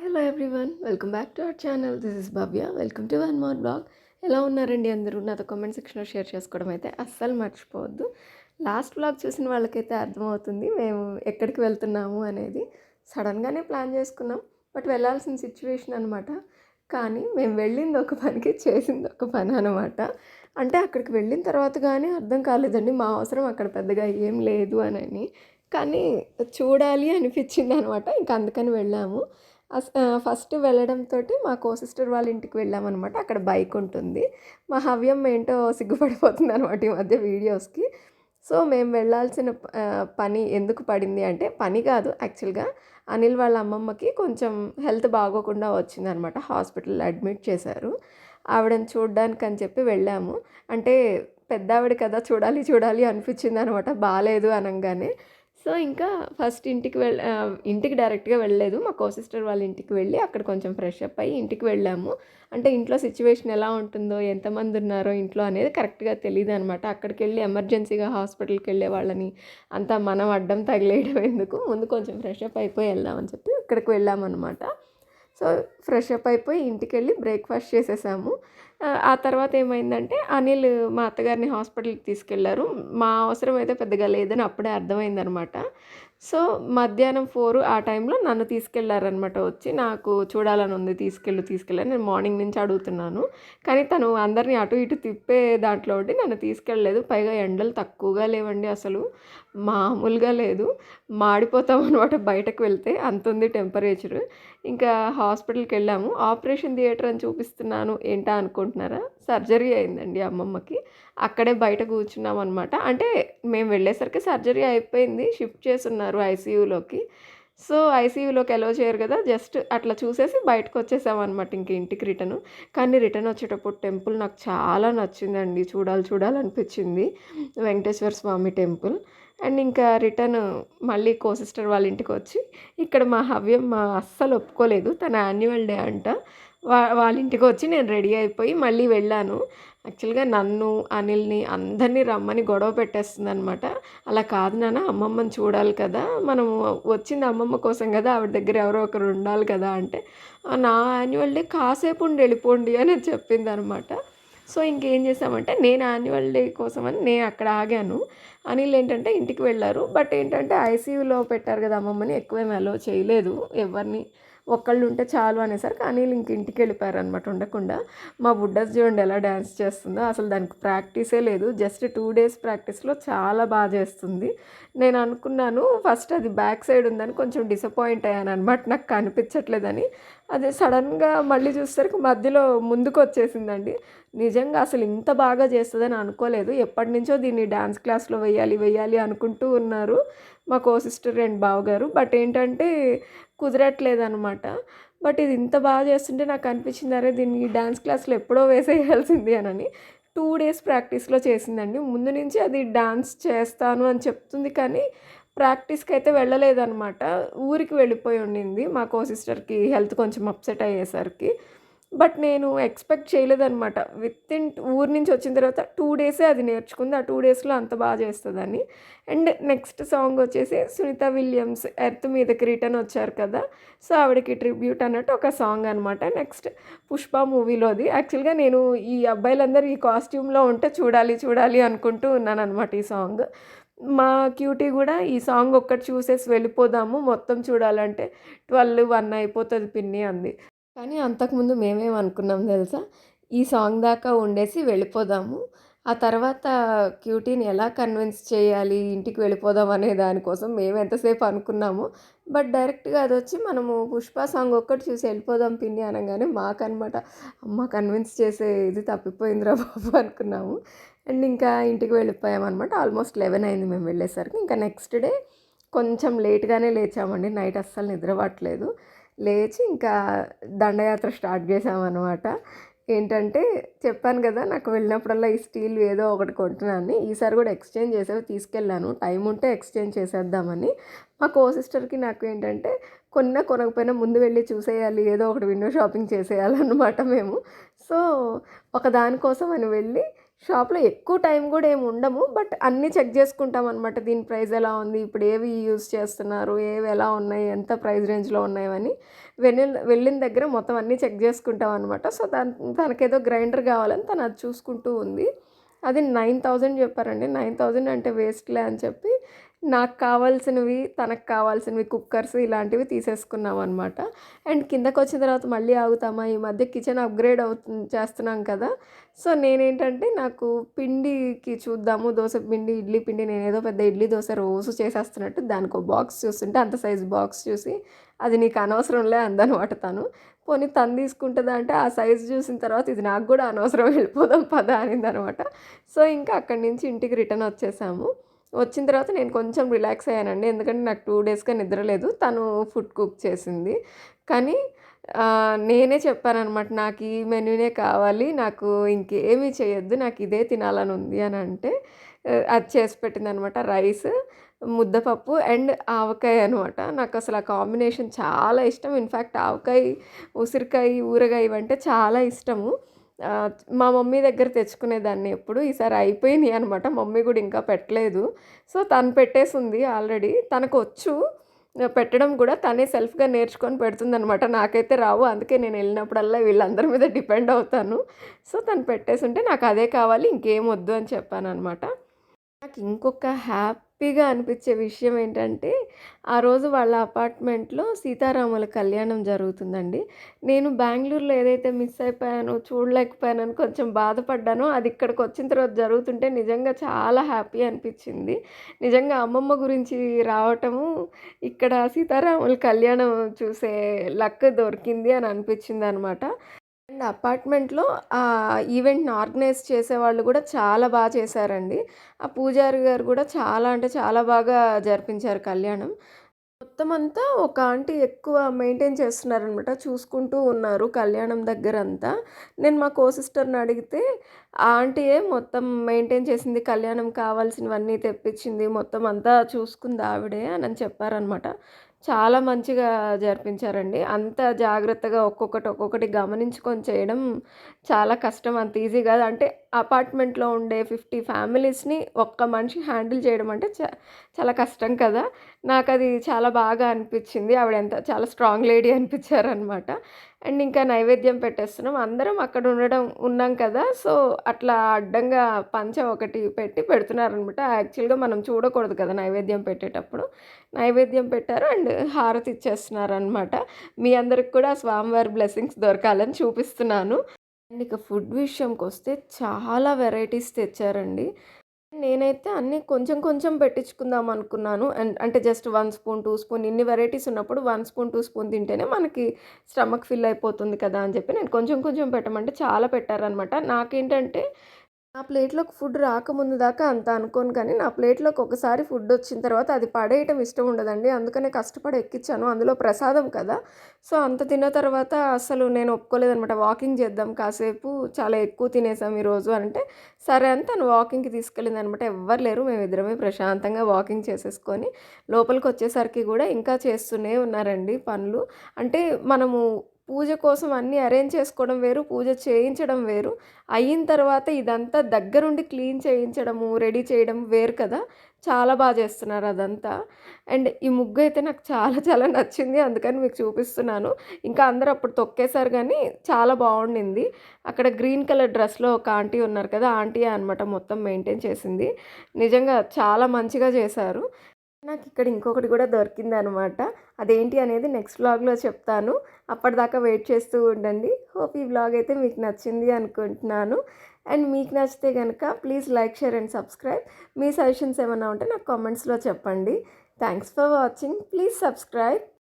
Hello everyone, welcome back to our channel. This is Bhavya. Welcome to one more blog. ఎలా ఉన్నారండి అందరూ? నాతో comment సెక్షన్లో share చేసుకోవడం అయితే అస్సలు మర్చిపోవద్దు. లాస్ట్ బ్లాగ్ చూసిన వాళ్ళకైతే అర్థమవుతుంది మేము ఎక్కడికి వెళ్తున్నాము అనేది. సడన్గానే ప్లాన్ చేసుకున్నాం, బట్ వెళ్ళాల్సిన సిచ్యువేషన్ అనమాట. కానీ మేము వెళ్ళింది ఒక పనికి, చేసింది ఒక పని అనమాట. అంటే అక్కడికి వెళ్ళిన తర్వాత కానీ అర్థం కాలేదండి మా అవసరం అక్కడ పెద్దగా ఏం లేదు అని. కానీ చూడాలి అనిపించింది అనమాట. ఇంకా అందుకని వెళ్ళాము. ఫస్ట్ వెళ్ళడంతోటి మా సిస్టర్ వాళ్ళ ఇంటికి వెళ్ళామనమాట. అక్కడ బైక్ ఉంటుంది. మా హవ్యం ఏంటో సిగ్గుపడిపోతుందనమాట ఈ మధ్య వీడియోస్‌కి. సో, మేము వెళ్ళాల్సిన పని ఎందుకు పడింది అంటే, పని కాదు యాక్చువల్‌గా అనిల్ వాళ్ళ అమ్మమ్మకి కొంచెం హెల్త్ బాగోకుండా వచ్చిందనమాట. హాస్పిటల్‌లో అడ్మిట్ చేశారు. ఆవిడని చూడ్డానికని చెప్పి వెళ్ళాము. అంటే పెద్దావిడ కదా, చూడాలి చూడాలి అనిపించిందనమాట బాలేదు అనంగానే. సో, ఇంకా ఫస్ట్ ఇంటికి డైరెక్ట్‌గా వెళ్ళలేదు. మా సిస్టర్ వాళ్ళ ఇంటికి వెళ్ళి అక్కడ కొంచెం ఫ్రెష్ అప్ అయ్యి ఇంటికి వెళ్ళాము. అంటే ఇంట్లో సిచ్యువేషన్ ఎలా ఉంటుందో, ఎంతమంది ఉన్నారో ఇంట్లో అనేది కరెక్ట్‌గా తెలీదనమాట. అక్కడికెళ్ళి ఎమర్జెన్సీగా హాస్పిటల్‌కెళ్ళే వాళ్ళని అంతా మనం అడ్డం తగిలేయడం ఎందుకు, ముందు కొంచెం ఫ్రెష్ అప్ అయిపోయి వెళ్దామని చెప్పి ఇక్కడికి వెళ్ళామనమాట. సో, ఫ్రెష్ అప్ అయిపోయి ఇంటికెళ్ళి బ్రేక్‌ఫాస్ట్ చేసేసాము. ఆ తర్వాత ఏమైందంటే అనిల్ మా అత్తగారిని హాస్పిటల్‌కి తీసుకెళ్లారు. మా అవసరం అయితే పెద్దగా లేదని అప్పుడే అర్థమైందనమాట. సో, మధ్యాహ్నం 4 ఆ టైంలో నన్ను తీసుకెళ్లారనమాట వచ్చి. నాకు చూడాలని ఉంది, తీసుకెళ్ళు అని నేను మార్నింగ్ నుంచి అడుగుతున్నాను. కానీ తను అందరిని అటు ఇటు తిప్పే దాంట్లో ఉండి నన్ను తీసుకెళ్ళలేదు. పైగా ఎండలు తక్కువగా లేవండి అసలు. మామూలుగా లేదు. మాడిపోతామనమాట బయటకు వెళ్తే, అంతుంది టెంపరేచరు. ఇంకా హాస్పిటల్‌కెళ్ళాము. ఆపరేషన్ థియేటర్ అని చూపిస్తున్నాను ఏంటా అనుకుంటున్నారా? సర్జరీ అయిందండి అమ్మమ్మకి. అక్కడే బయట కూర్చున్నామనమాట. అంటే మేము వెళ్ళేసరికి సర్జరీ అయిపోయింది. షిఫ్ట్ చేసున్నారు ఐసీయూలోకి. సో, ఐసీయూలోకి అలో చేయరు కదా! జస్ట్ అట్లా చూసేసి బయటకొచ్చేసామనమాట ఇంక ఇంటికి రిటను. కానీ రిటర్న్ వచ్చేటప్పుడు టెంపుల్ నాకు చాలా నచ్చిందండి. చూడాలనిపించింది. వెంకటేశ్వర స్వామి టెంపుల్. అండ్ ఇంకా రిటర్న్ మళ్ళీ సిస్టర్ వాళ్ళ ఇంటికొచ్చి, ఇక్కడ మా హవ్యం అస్సలు ఒప్పుకోలేదు. తన యాన్యువల్ డే అంట. వాళ్ళ ఇంటికొచ్చి నేను రెడీ అయిపోయి మళ్ళీ వెళ్ళాను. యాక్చువల్‌గా నన్ను, అనిల్‌ని అందరిని రమ్మని గొడవ పెట్టేస్తుందనమాట. అలా కాదు నాన్న, అమ్మమ్మని చూడాలి కదా! మనము వచ్చింది అమ్మమ్మ కోసం కదా! ఆవిడ దగ్గర ఎవరో ఒకరు ఉండాలి కదా! అంటే, నా యాన్యువల్ డే కాసేపు ఉండి వెళ్ళిపోండి అని చెప్పిందనమాట. సో, ఇంకేం చేసామంటే నేను యాన్యువల్ డే కోసమని నేను అక్కడ ఆగాను. అనిల్ ఏంటంటే ఇంటికి వెళ్లారు. బట్ ఏంటంటే ఐసీయూలో పెట్టారు కదా అమ్మమ్మని, ఎక్కువేమి అలో చేయలేదు ఎవరిని. ఒక్కళ్ళు ఉంటే చాలు అనేసరికి అనిల్ ఇంక ఇంటికెళ్ళిపోయారనమాట ఉండకుండా. మా బుడ్డది చూడండి ఎలా డాన్స్ చేస్తుందో. అసలు దానికి ప్రాక్టీసే లేదు. జస్ట్ 2 డేస్ ప్రాక్టీస్‌లో చాలా చేస్తుంది. నేను అనుకున్నాను ఫస్ట్ అది బ్యాక్ సైడ్ ఉందని, కొంచెం డిసప్పాయింట్ అయ్యాననమాట నాకు కనిపించట్లేదని. అది సడన్‌గా మళ్ళీ చూసేసరికి మధ్యలో ముందుకొచ్చేసిందండి. నిజంగా అసలు ఇంత బాగా చేస్తదని అనుకోలేదు. ఎప్పటినుంచో దీన్ని డాన్స్ క్లాస్‌లో వెయ్యాలి అనుకుంటూ ఉన్నారు మా సిస్టర్ అండ్ బావగారు. బట్ ఏంటంటే కుదరట్లేదనమాట. బట్ ఇది ఇంత బాగా చేస్తుంటే నాకు అనిపించింది, అరే దీన్ని డాన్స్ క్లాస్‌లో ఎప్పుడో వేసేయాల్సింది అనని. 2 డేస్ ప్రాక్టీస్‌లో చేసిందండి. ముందు నుంచి అది డాన్స్ చేస్తాను అని చెప్తుంది కానీ ప్రాక్టీస్‌కైతే వెళ్ళలేదనమాట. ఊరికి వెళ్ళిపోయి ఉండింది. మా సిస్టర్‌కి హెల్త్ కొంచెం అప్సెట్ అయ్యేసరికి. బట్ నేను ఎక్స్‌పెక్ట్ చేయలేదనమాట. ఊరు నుంచి వచ్చిన తర్వాత 2 డేసే అది నేర్చుకుంది. ఆ 2 డేస్‌లో అంత చేస్తదని. అండ్ నెక్స్ట్ సాంగ్ వచ్చేసి సునీత విలియమ్స్ 'ఎర్త్ మీదకి రిటర్న్' వచ్చారు కదా! సో, ఆవిడకి ట్రిబ్యూట్ అన్నట్టు ఒక సాంగ్ అనమాట. నెక్స్ట్ 'పుష్ప' మూవీలోది. యాక్చువల్‌గా నేను ఈ అబ్బాయిలందరూ ఈ కాస్ట్యూమ్‌లో ఉంటే చూడాలి అనుకుంటూ ఉన్నాననమాట ఈ సాంగ్. మా క్యూటీ గూడా ఈ సాంగ్ ఒక్కటి చూసేసి వెళ్ళిపోదాము, మొత్తం చూడాలంటే 12, 1 అయిపోతది పిన్ని అంది. కానీ అంతకుముందు మేమేమనుకున్నాం తెలుసా? ఈ సాంగ్ దాకా ఉండేసి వెళ్ళిపోదాము. ఆ తర్వాత క్యూటీని ఎలా కన్విన్స్ చేయాలి, ఇంటికి వెళ్ళిపోదాం అనే దానికోసం మేము ఎంతసేపు అనుకున్నాము. బట్ డైరెక్ట్‌గా అదొచ్చి మనము 'పుష్ప' సాంగ్ ఒక్కటి చూసి వెళ్ళిపోదాం పిన్ని అనంగానే మాకనమాట, అమ్మ కన్విన్స్ చేసే ఇది తప్పిపోయిందిరా బాబు అనుకున్నాము. అండ్ ఇంకా ఇంటికి వెళ్ళిపోయామనమాట. ఆల్మోస్ట్ 11 అయింది మేము వెళ్ళేసరికి. ఇంకా నెక్స్ట్ డే కొంచెం లేట్‌గానే లేచామండి. నైట్ అస్సలు నిద్ర పట్టలేదు. లేచి ఇంకా దండయాత్ర స్టార్ట్ చేశామన్నమాట. ఏంటంటే చెప్పాను కదా! నాకు వెళ్ళినప్పుడల్లా ఈ స్టీల్ ఏదో ఒకటి కొంటున్నానని. ఈసారి కూడా ఎక్స్చేంజ్ చేసేవి తీసుకెళ్ళాను. టైం ఉంటే ఎక్స్చేంజ్ చేసేద్దామని. మా సిస్టర్‌కి నాకు ఏంటంటే కొనకపోయినా ముందు వెళ్ళి చూసేయాలి. ఏదో ఒకటి విండో షాపింగ్ చేసేయాలన్నమాట మేము. సో, ఒక దానికోసం అని వెళ్ళి షాప్‌లో ఎక్కువ టైం గూడా ఏమి ఉండము. బట్ అన్నీ చెక్ జేసుకుంటామనమాట. దీని ప్రైస్ ఎలా ఉంది? ఇప్పుడు ఏవి యూజ్ చేస్తున్నారు? ఏవి ఎలా ఉన్నాయి? ఎంత ప్రైస్ రేంజ్‌లో ఉన్నాయని వెళ్ళిన దగ్గర మొత్తం అన్నీ చెక్ జేసుకుంటామనమాట. సో, తనకేదో గ్రైండర్ గావాలని తను అది చూసుకుంటూ ఉంది. అది 9,000 చెప్పారండి. 9,000 అంటే వేస్ట్‌లే అని చెప్పి నాకు కావాల్సినవి, తనకు కావాల్సినవి కుక్కర్స్ ఇలాంటివి తీసేసుకున్నామనమాట. అండ్ కిందకొచ్చిన తర్వాత మళ్ళీ ఆగుతామా? ఈ మధ్య కిచెన్ అప్‌గ్రేడ్ చేస్తున్నాం కదా! సో, నేనేంటంటే నాకు పిండికి చూద్దాము దోస పిండి, ఇడ్లీ పిండి నేనేదో పెద్ద ఇడ్లీ, దోస రోజు చేసేస్తున్నట్టు దానికో బాక్స్ చూస్తుంటే అంత సైజు బాక్స్ చూసి, అది నీకు అనవసరంలే అందనమాట తను. పోనీ తను తీసుకుంటదా అంటే, ఆ సైజు చూసిన తర్వాత ఇది నాకు గూడా అనవసరం వెళ్ళిపోదాం పద అనిందనమాట. సో, ఇంకా అక్కడి నుంచి ఇంటికి రిటర్న్ వచ్చేసాము. వచ్చిన తర్వాత నేను కొంచెం రిలాక్స్ అయ్యానండి. ఎందుకంటే నాకు 2 డేస్‌గా నిద్ర లేదు. తను ఫుడ్ కుక్ చేసింది. కానీ నేనే చెప్పాననమాట. నాకు ఈ మెన్యూనే కావాలి. నాకు ఇంకేమీ చేయొద్దు. నాకు ఇదే తినాలని ఉంది అని అంటే అది చేసి పెట్టిందనమాట. రైస్, ముద్దపప్పు అండ్ ఆవకాయ అనమాట. నాకసలు ఆ కాంబినేషన్ చాలా ఇష్టం. ఇన్‌ఫాక్ట్ ఆవకాయ, ఉసిరికాయ, ఊరగాయ ఇవంటే చాలా ఇష్టము. మా మమ్మీ దగ్గర తెచ్చుకునేదాన్ని ఎప్పుడు. ఈసారి అయిపోయినాయి అనమాట. మమ్మీ గూడా ఇంకా పెట్టలేదు. సో, తను పెట్టేసుంది ఆల్రెడీ. తనకొచ్చు పెట్టడం గూడా. తనే సెల్ఫ్‌గా నేర్చుకొని పెడుతుందనమాట. నాకైతే రావు. అందుకే నేనెళ్ళినప్పుడల్లా వీళ్ళందరి మీద డిపెండ్ అవుతాను. సో, తను పెట్టేసుంటే నాకదే కావాలి ఇంకేం వద్దు అని చెప్పాననమాట. నాకు ఇంకొక హ్యాపీగా అనిపించే విషయం ఏంటంటే, ఆ రోజు వాళ్ళ అపార్ట్మెంట్‌లో సీతారాముల కళ్యాణం జరుగుతుందండి. నేను బెంగుళూరులో ఏదైతే మిస్ అయిపోయానో, చూడలేకపోయానని కొంచెం బాధపడ్డానో, అది ఇక్కడికొచ్చిన తర్వాత జరుగుతుంటే నిజంగా చాలా హ్యాపీ అనిపించింది. నిజంగా అమ్మమ్మ గురించి రావటము, ఇక్కడ సీతారాముల కళ్యాణం చూసే లక్ దొరికింది అని అనిపించిందనమాట. అండ్ అపార్ట్మెంట్‌లో ఈవెంట్‌ని ఆర్గనైజ్ చేసేవాళ్ళు గూడా చాలా చేశారండి. ఆ పూజారి గారు గూడా చాలా అంటే చాలా బాగా జరిపించారు కళ్యాణం. మొత్తం అంతా ఒక ఆంటీ ఎక్కువ మెయింటైన్ చేస్తున్నారనమాట. చూసుకుంటూ ఉన్నారు కళ్యాణం దగ్గరంతా. నేను మా సిస్టర్‌ని అడిగితే, ఆ ఆంటీయే మొత్తం మెయింటైన్ చేసింది. కళ్యాణం కావాల్సినవన్నీ తెప్పించింది. మొత్తం అంతా చూసుకుంది ఆవిడే అని చెప్పారనమాట. చాలా మంచిగా జరిపించారండి. అంత జాగ్రత్తగా ఒక్కొక్కటి గమనించుకొని చేయడం చాలా కష్టం. అంత ఈజీ కాదు. అంటే అపార్ట్మెంట్‌లో ఉండే 50 ఫ్యామిలీస్‌ని ఒక్క మనిషి హ్యాండిల్ చేయడం అంటే చాలా కష్టం కదా! నాకది చాలా బాగా అనిపిచ్చింది. ఆవిడ చాలా స్ట్రాంగ్ లేడీ అనిపిచ్చారనమాట. అండ్ ఇంకా నైవేద్యం పెట్టేస్తున్నాం. అందరం అక్కడ ఉన్నాం కదా! సో, అట్లా అడ్డంగా పంచ ఒకటి పెట్టి పెడుతున్నారనమాట. యాక్చువల్‌గా మనం చూడకూడదు కదా! నైవేద్యం పెట్టేటప్పుడు. నైవేద్యం పెట్టారు అండ్ హారతి ఇచ్చేస్తున్నారనమాట. మీ అందరికి కూడా స్వామివారి బ్లెస్సింగ్స్ దొరకాలని చూపిస్తున్నాను. అండ్ ఇక ఫుడ్ విషయంకొస్తే చాలా వెరైటీస్ తెచ్చారండి. నేనైతే అన్నీ కొంచెం కొంచెం పెట్టించుకుందాం అనుకున్నాను. అంటే జస్ట్ 1 స్పూన్, 2 స్పూన్ ఇన్ని వెరైటీస్ ఉన్నప్పుడు 1 స్పూన్, 2 స్పూన్ తింటేనే మనకి స్టమక్ ఫిల్ అయిపోతుంది కదా! అని చెప్పి నేను కొంచెం కొంచెం పెట్టమంటే చాలా పెట్టారనమాట. నాకేంటంటే నా ప్లేట్‌లోకి ఫుడ్ రాకముందు దాకా అంత అనుకోను కానీ, నా ప్లేట్‌లోకి ఒకసారి ఫుడ్డొచ్చిన తర్వాత అది పడేయటం ఇష్టం ఉండదండి. అందుకనే కష్టపడి ఎక్కిచ్చాను. అందులో ప్రసాదం కదా! సో, అంత తిన్న తర్వాత అసలు నేను ఒప్పుకోలేదనమాట. వాకింగ్ చేద్దాం కాసేపు, చాలా ఎక్కువ తినేసాం ఈరోజు అంటే, సరే అని తను వాకింగ్‌కి తీసుకెళ్ళిందనమాట. ఎవ్వరు లేరు. మేమిద్దరమే ప్రశాంతంగా వాకింగ్ చేసేసుకొని, లోపలికొచ్చేసరికి గూడా ఇంకా చేస్తూనే ఉన్నారండి పనులు. అంటే మనము పూజ కోసం అన్నీ అరేంజ్ చేసుకోవడం వేరు, పూజ చేయించడం వేరు. అయిన తర్వాత ఇదంతా దగ్గరుండి క్లీన్ చేయించడము, రెడీ చేయడం వేరు కదా! చాలా చేస్తున్నారు అదంతా. అండ్ ఈ ముగ్గయితే నాకు చాలా చాలా నచ్చింది. అందుకని మీకు చూపిస్తున్నాను. ఇంకా అందరూ అప్పుడు తొక్కేసారు గానీ, చాలా బావుండింది. అక్కడ గ్రీన్ కలర్ డ్రెస్‌లో ఒక ఆంటీ ఉన్నారు కదా! ఆంటీయే అనమాట మొత్తం మెయింటైన్ చేసింది. నిజంగా చాలా మంచిగా చేశారు. నాకిక్కడ ఇంకొకటి గూడా దొరికిందనమాట. అదేంటి అనేది నెక్స్ట్ వ్లాగ్‌లో చెప్తాను. అప్పటిదాకా వెయిట్ చేస్తూ ఉండండి. హోప్ ఈ వ్లాగ్ అయితే మీకు నచ్చింది అనుకుంటున్నాను. అండ్ మీకు నచ్చితే గనక please like, share and subscribe. Me suggestions ఏమన్నా ఉంటే నాకు కామెంట్స్‌లో చెప్పండి. Thanks for watching. Please subscribe.